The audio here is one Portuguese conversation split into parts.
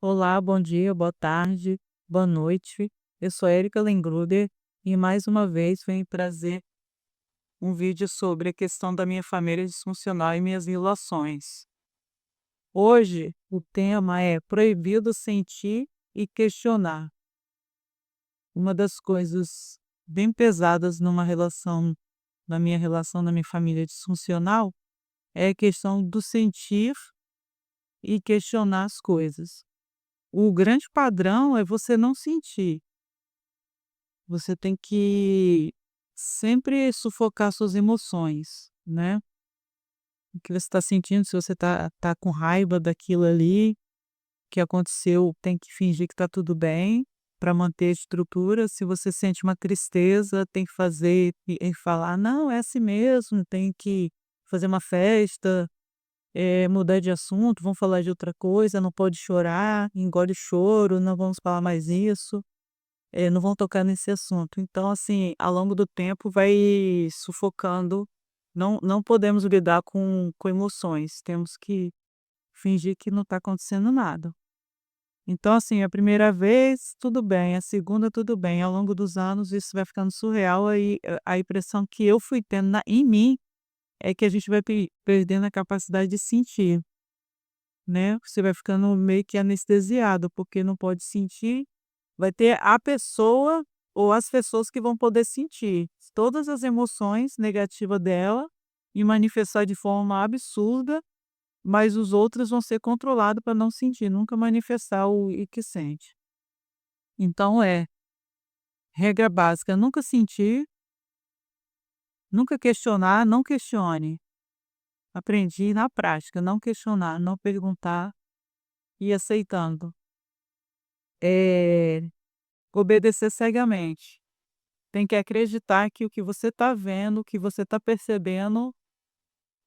Olá, bom dia, boa tarde, boa noite. Eu sou Erika Lengruder e mais uma vez venho trazer um vídeo sobre a questão da minha família disfuncional e minhas relações. Hoje o tema é proibido sentir e questionar. Uma das coisas bem pesadas na minha relação, na minha família disfuncional, é a questão do sentir e questionar as coisas. O grande padrão é você não sentir. Você tem que sempre sufocar suas emoções, né. O que você está sentindo, se você tá com raiva daquilo ali que aconteceu, tem que fingir que tá tudo bem, para manter a estrutura. Se você sente uma tristeza, tem que fazer e falar: "Não, é assim mesmo", tem que fazer uma festa, mudar de assunto, vamos falar de outra coisa, não pode chorar, engole o choro, não vamos falar mais isso. Não vão tocar nesse assunto. Então, assim, ao longo do tempo vai sufocando, não podemos lidar com emoções, temos que fingir que não está acontecendo nada. Então, assim, a primeira vez, tudo bem, a segunda, tudo bem, ao longo dos anos isso vai ficando surreal, aí a impressão que eu fui tendo em mim, é que a gente vai perdendo a capacidade de sentir, né, você vai ficando meio que anestesiado, porque não pode sentir. Vai ter a pessoa ou as pessoas que vão poder sentir todas as emoções negativas dela e manifestar de forma absurda, mas os outros vão ser controlados para não sentir, nunca manifestar o que sente. Então regra básica, nunca sentir, nunca questionar, não questione. Aprendi na prática, não questionar, não perguntar e aceitando. Eh, Obedecer cegamente. Tem que acreditar que o que você está vendo, o que você está percebendo,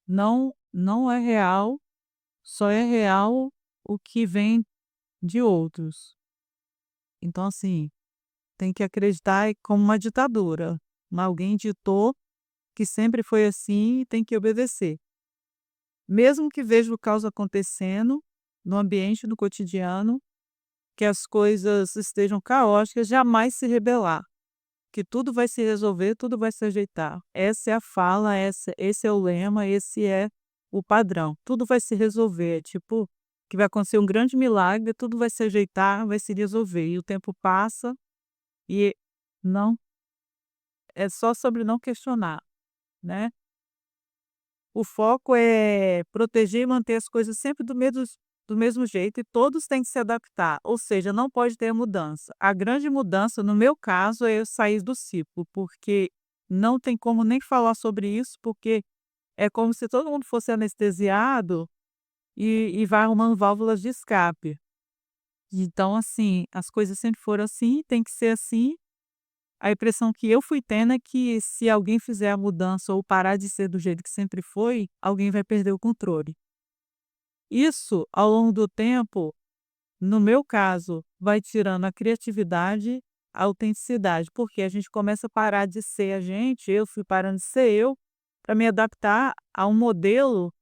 não é real, só é real o que vem de outros. Então, assim, tem que acreditar como uma ditadura. Alguém ditou que sempre foi assim e tem que obedecer. Mesmo que veja o caos acontecendo no ambiente, no cotidiano, que as coisas estejam caóticas, jamais se rebelar. Que tudo vai se resolver, tudo vai se ajeitar. Essa é a fala, esse é o lema, esse é o padrão. Tudo vai se resolver, tipo, que vai acontecer um grande milagre, tudo vai se ajeitar, vai se resolver. E o tempo passa e não, é só sobre não questionar, né. O foco é proteger e manter as coisas sempre do mesmo jeito e todos têm que se adaptar, ou seja, não pode ter mudança. A grande mudança, no meu caso, é eu sair do ciclo, porque não tem como nem falar sobre isso, porque é como se todo mundo fosse anestesiado e vai arrumando válvulas de escape. Então, assim, as coisas sempre foram assim, tem que ser assim. A impressão que eu fui tendo é que se alguém fizer a mudança ou parar de ser do jeito que sempre foi, alguém vai perder o controle. Isso, ao longo do tempo, no meu caso, vai tirando a criatividade, a autenticidade, porque a gente começa a parar de ser a gente, eu fui parando de ser eu, para me adaptar a um modelo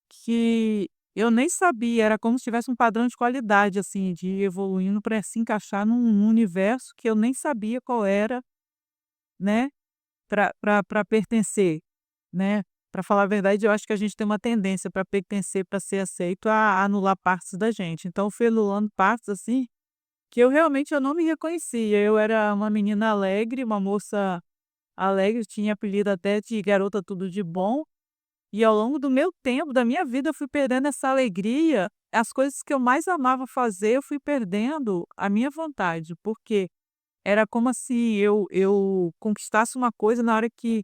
que eu nem sabia, era como se tivesse um padrão de qualidade, assim, de ir evoluindo para se encaixar num universo que eu nem sabia qual era, né? Para pertencer, né. Para falar a verdade, eu acho que a gente tem uma tendência para pertencer, para ser aceito, a anular partes da gente. Então eu fui anulando partes, assim, que eu não me reconhecia. Eu era uma menina alegre, uma moça alegre, tinha apelido até de garota tudo de bom, e ao longo do meu tempo, da minha vida, eu fui perdendo essa alegria. As coisas que eu mais amava fazer, eu fui perdendo a minha vontade, porque era como se eu conquistasse uma coisa na hora que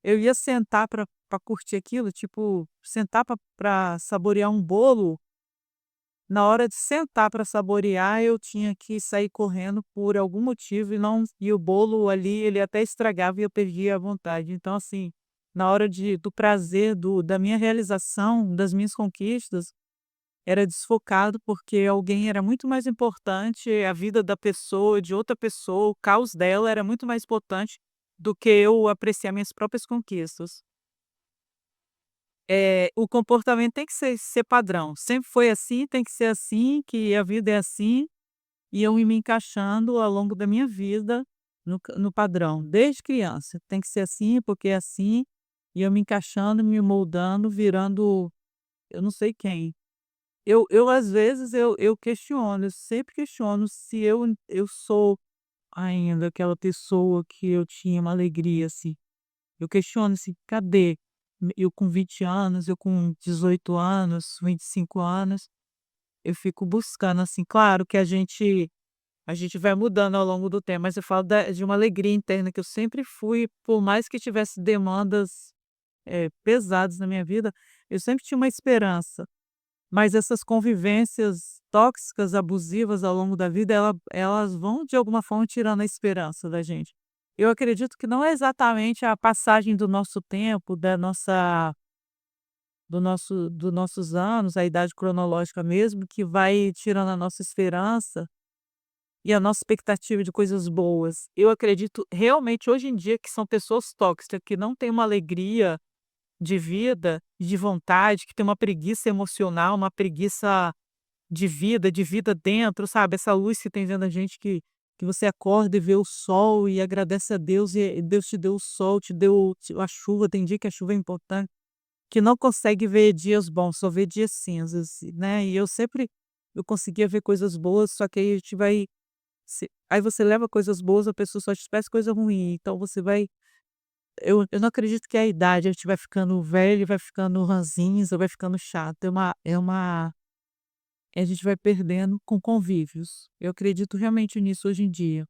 eu ia sentar para curtir aquilo, tipo, sentar para saborear um bolo, na hora de sentar para saborear, eu tinha que sair correndo por algum motivo e o bolo ali, ele até estragava e eu perdia a vontade. Então, assim, na hora do prazer, da minha realização, das minhas conquistas, era desfocado, porque alguém era muito mais importante, a vida da pessoa, de outra pessoa, o caos dela era muito mais importante do que eu apreciar minhas próprias conquistas. O comportamento tem que ser padrão, sempre foi assim, tem que ser assim, que a vida é assim, e eu ir me encaixando ao longo da minha vida no padrão, desde criança. Tem que ser assim, porque é assim, e eu me encaixando, me moldando, virando eu não sei quem. Eu às vezes eu questiono, eu sempre questiono se eu sou ainda aquela pessoa que eu tinha uma alegria, assim. Eu questiono assim: "Cadê?". Eu com 20 anos, eu com 18 anos, 25 anos, eu fico buscando, assim. Claro que a gente vai mudando ao longo do tempo, mas eu falo de uma alegria interna que eu sempre fui, por mais que tivesse demandas, pesadas na minha vida, eu sempre tinha uma esperança. Mas essas convivências tóxicas, abusivas ao longo da vida, elas vão de alguma forma tirando a esperança da gente. Eu acredito que não é exatamente a passagem do nosso tempo, da nossa dos nossos anos, a idade cronológica mesmo, que vai tirando a nossa esperança e a nossa expectativa de coisas boas. Eu acredito realmente hoje em dia que são pessoas tóxicas, que não têm uma alegria de vida, de vontade, que tem uma preguiça emocional, uma preguiça de vida dentro, sabe, essa luz que tem dentro da gente que você acorda e vê o sol e agradece a Deus e Deus te deu o sol, te a chuva, tem dia que a chuva é importante, que não consegue ver dias bons, só vê dias cinzas, né, e eu conseguia ver coisas boas, só que aí a gente vai aí você leva coisas boas, a pessoa só te peça coisa ruim, então você vai eu não acredito que é a idade, a gente vai ficando velho, vai ficando ranzinza, vai ficando chato, a gente vai perdendo com convívios. Eu acredito realmente nisso hoje em dia.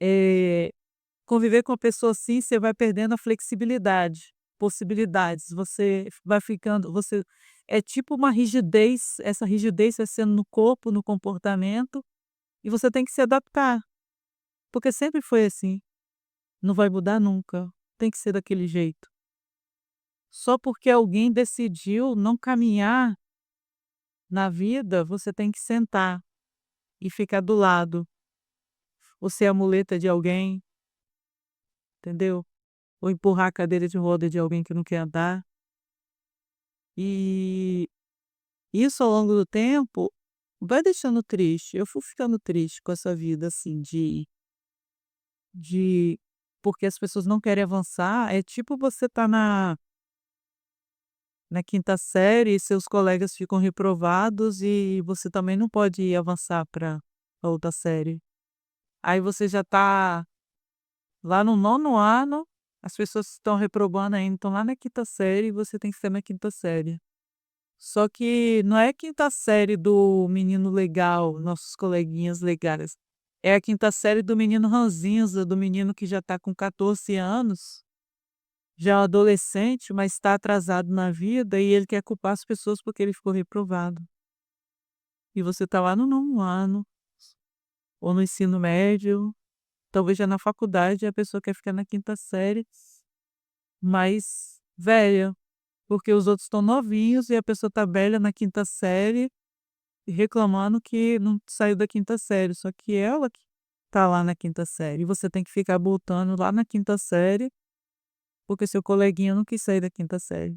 Eh, Conviver com uma pessoa assim, você vai perdendo a flexibilidade, possibilidades, você vai ficando é tipo uma rigidez, essa rigidez vai sendo no corpo, no comportamento, e você tem que se adaptar, porque sempre foi assim, não vai mudar nunca, tem que ser daquele jeito. Só porque alguém decidiu não caminhar na vida, você tem que sentar e ficar do lado, ou ser a muleta de alguém, entendeu? Ou empurrar a cadeira de roda de alguém que não quer andar. E isso ao longo do tempo vai deixando triste. Eu fui ficando triste com essa vida, assim, de porque as pessoas não querem avançar. É tipo você tá na quinta série e seus colegas ficam reprovados e você também não pode avançar para outra série. Aí você já tá lá no nono ano, as pessoas que estão reprovando ainda estão lá na quinta série e você tem que ser na quinta série. Só que não é a quinta série do menino legal, nossos coleguinhas legais. É a quinta série do menino ranzinza, do menino que já está com 14 anos, já é um adolescente, mas está atrasado na vida e ele quer culpar as pessoas porque ele ficou reprovado. E você está lá no nono ano, ou no ensino médio, talvez já na faculdade, e a pessoa quer ficar na quinta série, mais velha, porque os outros estão novinhos e a pessoa está velha na quinta série e reclamando que não saiu da quinta série, só que ela que tá lá na quinta série, e você tem que ficar voltando lá na quinta série, porque seu coleguinha não quis sair da quinta série,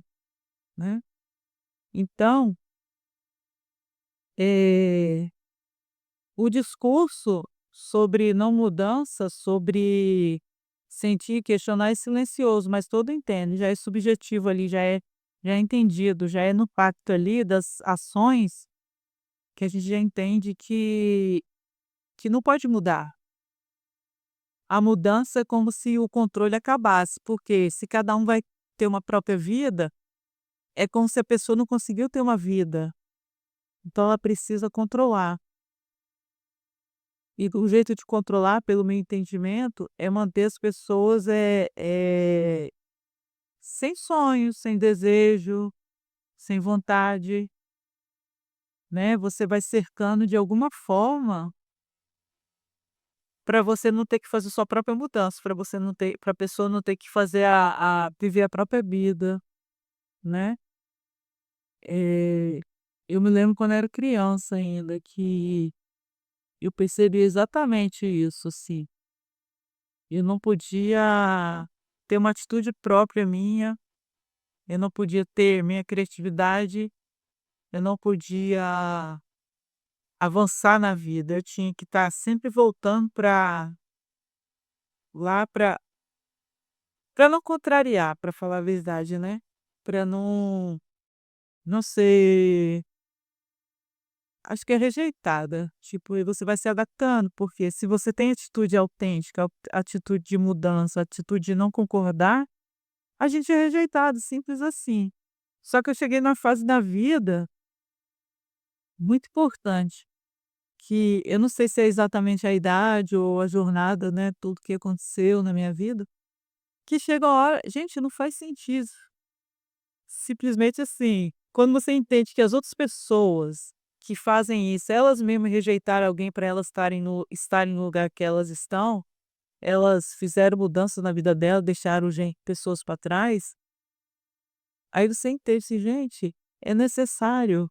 né. Então, eh, o discurso sobre não mudança, sobre sentir e questionar é silencioso, mas todo entende, já é subjetivo ali, já é entendido, já é no pacto ali das ações que a gente já entende que não pode mudar. A mudança é como se o controle acabasse, porque se cada um vai ter uma própria vida, é como se a pessoa não conseguiu ter uma vida, então ela precisa controlar. E o jeito de controlar, pelo meu entendimento, é manter as pessoas, sem sonhos, sem desejo, sem vontade, né, você vai cercando de alguma forma para você não ter que fazer sua própria mudança, para a pessoa não ter que fazer a viver a própria vida, né. Eh, eu me lembro quando era criança ainda que eu percebi exatamente isso, assim, eu não podia ter uma atitude própria minha, eu não podia ter minha criatividade, eu não podia avançar na vida, eu tinha que estar sempre voltando para lá para não contrariar, para falar a verdade, né, para não ser, acho que é rejeitada, tipo, e você vai se adaptando, porque se você tem atitude autêntica, atitude de mudança, atitude de não concordar, a gente é rejeitado, simples assim. Só que eu cheguei numa fase da vida muito importante, que eu não sei se é exatamente a idade ou a jornada, né, tudo que aconteceu na minha vida, que chega a hora, gente, não faz sentido. Simplesmente assim, quando você entende que as outras pessoas que fazem isso, elas mesmas rejeitaram alguém para elas estarem no lugar que elas estão, elas fizeram mudanças na vida dela, deixaram pessoas para trás, aí você entende assim: "Gente, é necessário,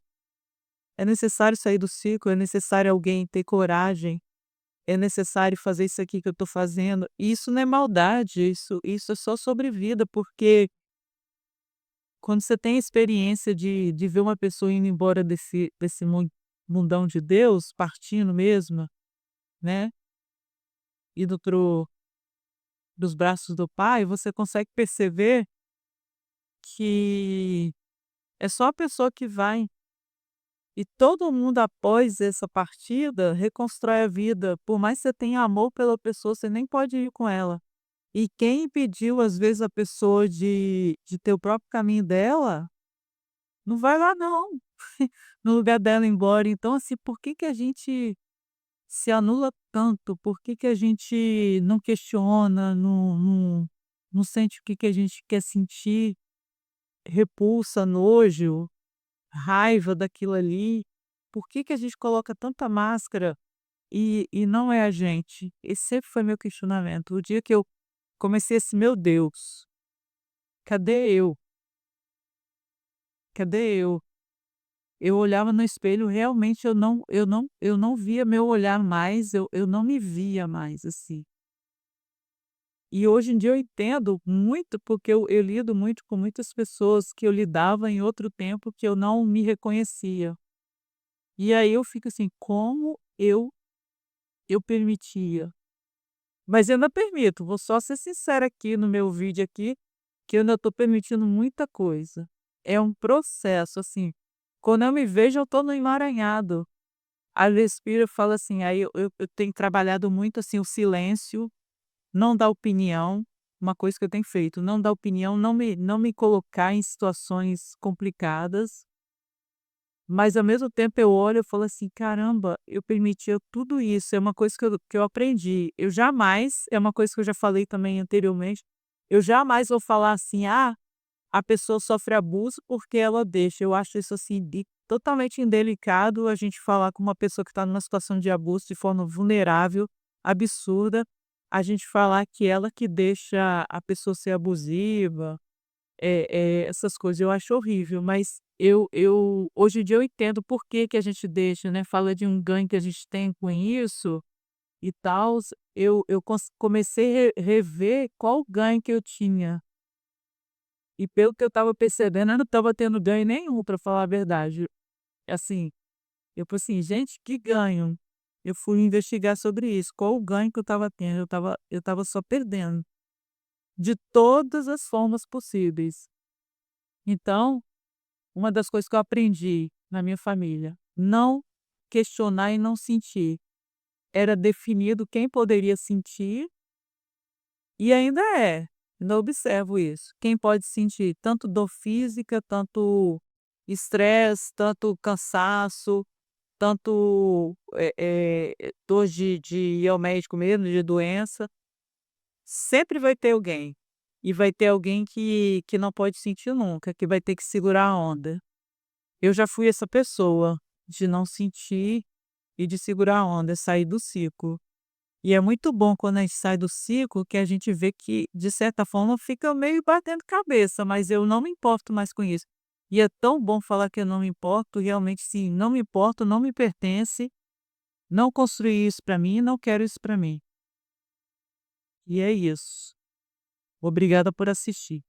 é necessário sair do ciclo, é necessário alguém ter coragem, é necessário fazer isso aqui que eu estou fazendo". E isso não é maldade, isso é só sobre vida, porque quando você tem a experiência de ver uma pessoa indo embora desse mundão de Deus, partindo mesmo, né, indo para dos braços do Pai, você consegue perceber que é só a pessoa que vai. E todo mundo após essa partida reconstrói a vida, por mais que você tenha amor pela pessoa, você nem pode ir com ela. E quem impediu, às vezes, a pessoa de ter o próprio caminho dela, não vai lá não, no lugar dela ir embora. Então, assim, por que que a gente se anula tanto? Por que que a gente não questiona, não sente o que que a gente quer sentir, repulsa, nojo, raiva daquilo ali? Por que que a gente coloca tanta máscara e não é a gente? Esse sempre foi meu questionamento. O dia que eu comecei assim: "Meu Deus, cadê eu? Cadê eu?". Eu olhava no espelho, realmente eu não via meu olhar mais, eu não me via mais assim. E hoje em dia eu entendo muito, porque eu lido muito com muitas pessoas que eu lidava em outro tempo que eu não me reconhecia. E aí eu fico assim: "Como eu permitia?". Mas eu ainda permito, vou só ser sincera aqui no meu vídeo aqui, que eu ainda estou permitindo muita coisa. É um processo, assim, quando eu me vejo eu estou no emaranhado. Aí respiro e falo assim, aí eu tenho trabalhado muito, assim, o silêncio, não dar opinião, uma coisa que eu tenho feito, não dar opinião, não me colocar em situações complicadas, mas ao mesmo tempo eu olho e falo assim: "Caramba, eu permitia tudo isso", é uma coisa que eu aprendi. Eu jamais, é uma coisa que eu já falei também anteriormente, eu jamais vou falar assim: "Ah, a pessoa sofre abuso porque ela deixa". Eu acho isso, assim, totalmente indelicado a gente falar com uma pessoa que está numa situação de abuso de forma vulnerável, absurda, a gente falar que ela que deixa a pessoa ser abusiva, essas coisas, eu acho horrível, mas eu hoje em dia eu entendo por que que a gente deixa, né, fala de um ganho que a gente tem com isso e tals, eu comecei a rever qual o ganho que eu tinha, e pelo que eu estava percebendo eu não estava tendo ganho nenhum, para falar a verdade. Assim, eu falei assim: "Gente, que ganho?". Eu fui investigar sobre isso, qual o ganho que eu estava tendo, eu estava só perdendo, de todas as formas possíveis. Então, uma das coisas que eu aprendi na minha família, não questionar e não sentir. Era definido quem poderia sentir e ainda é, ainda observo isso. Quem pode sentir tanto dor física, tanto estresse, tanto cansaço, tanto, dor de ir ao médico mesmo, de doença, sempre vai ter alguém. E vai ter alguém que não pode sentir nunca, que vai ter que segurar a onda. Eu já fui essa pessoa, de não sentir e de segurar a onda, sair do ciclo. E é muito bom quando a gente sai do ciclo, que a gente vê que, de certa forma, fica meio batendo cabeça, mas eu não me importo mais com isso. E é tão bom falar que eu não me importo, realmente sim, não me importo, não me pertence, não construí isso para mim, não quero isso para mim. E é isso. Obrigada por assistir.